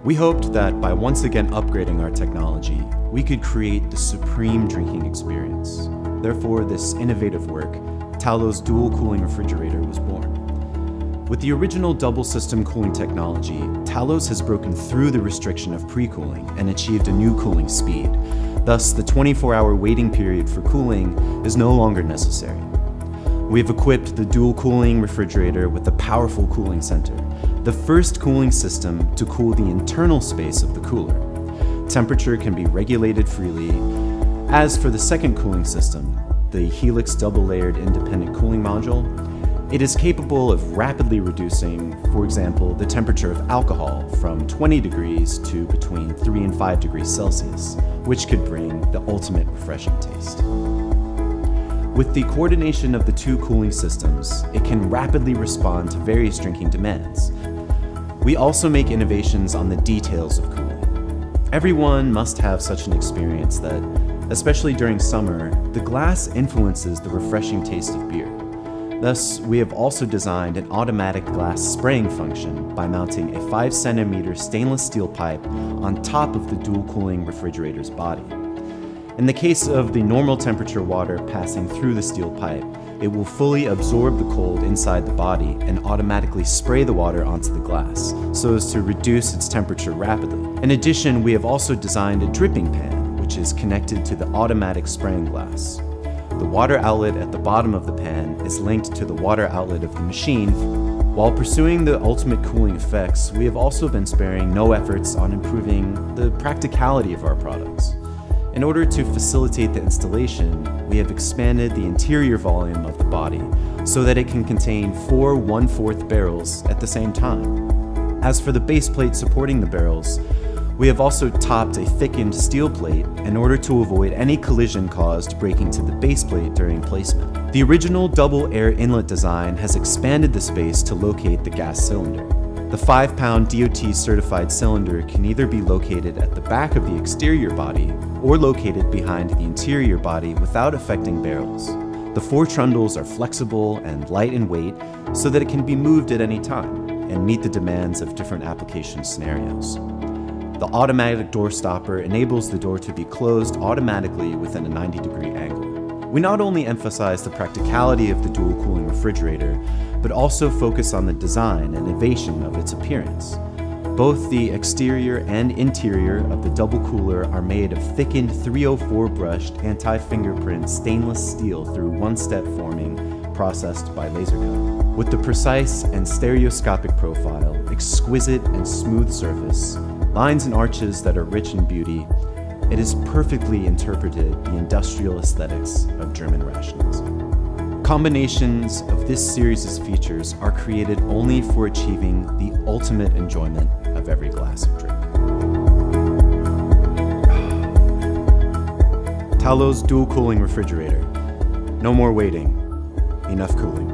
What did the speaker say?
We hoped that by once again upgrading our technology, we could create the supreme drinking experience. Therefore, this innovative work, Talos Dual Cooling Refrigerator, was born. With the original double system cooling technology, Talos has broken through the restriction of pre-cooling and achieved a new cooling speed. Thus, the 24-hour waiting period for cooling is no longer necessary. We have equipped the dual cooling refrigerator with a powerful cooling center, the first cooling system to cool the internal space of the cooler. Temperature can be regulated freely. As for the second cooling system, the Helix double-layered independent cooling module, it is capable of rapidly reducing, for example, the temperature of alcohol from 20 degrees to between 3 and 5 degrees Celsius, which could bring the ultimate refreshing taste. With the coordination of the two cooling systems, it can rapidly respond to various drinking demands. We also make innovations on the details of cooling. Everyone must have such an experience that, especially during summer, the glass influences the refreshing taste of beer. Thus, we have also designed an automatic glass spraying function by mounting a 5-centimeter stainless steel pipe on top of the dual cooling refrigerator's body. In the case of the normal temperature water passing through the steel pipe, it will fully absorb the cold inside the body and automatically spray the water onto the glass, so as to reduce its temperature rapidly. In addition, we have also designed a dripping pan, which is connected to the automatic spraying glass. The water outlet at the bottom of the pan is linked to the water outlet of the machine. While pursuing the ultimate cooling effects, we have also been sparing no efforts on improving the practicality of our products. In order to facilitate the installation, we have expanded the interior volume of the body so that it can contain 4 1/4 barrels at the same time. As for the base plate supporting the barrels, we have also topped a thickened steel plate in order to avoid any collision caused breaking to the base plate during placement. The original double air inlet design has expanded the space to locate the gas cylinder. The 5-pound DOT certified cylinder can either be located at the back of the exterior body or located behind the interior body without affecting barrels. The 4 trundles are flexible and light in weight so that it can be moved at any time and meet the demands of different application scenarios. The automatic door stopper enables the door to be closed automatically within a 90-degree angle. We not only emphasize the practicality of the dual cooling refrigerator, but also focus on the design and innovation of its appearance. Both the exterior and interior of the double cooler are made of thickened 304 brushed anti-fingerprint stainless steel through one-step forming processed by laser cut. With the precise and stereoscopic profile, exquisite and smooth surface, lines and arches that are rich in beauty, it has perfectly interpreted the industrial aesthetics of German rationalism. Combinations of this series' features are created only for achieving the ultimate enjoyment of every glass of drink. Talos Dual Cooling Refrigerator. No more waiting, enough cooling.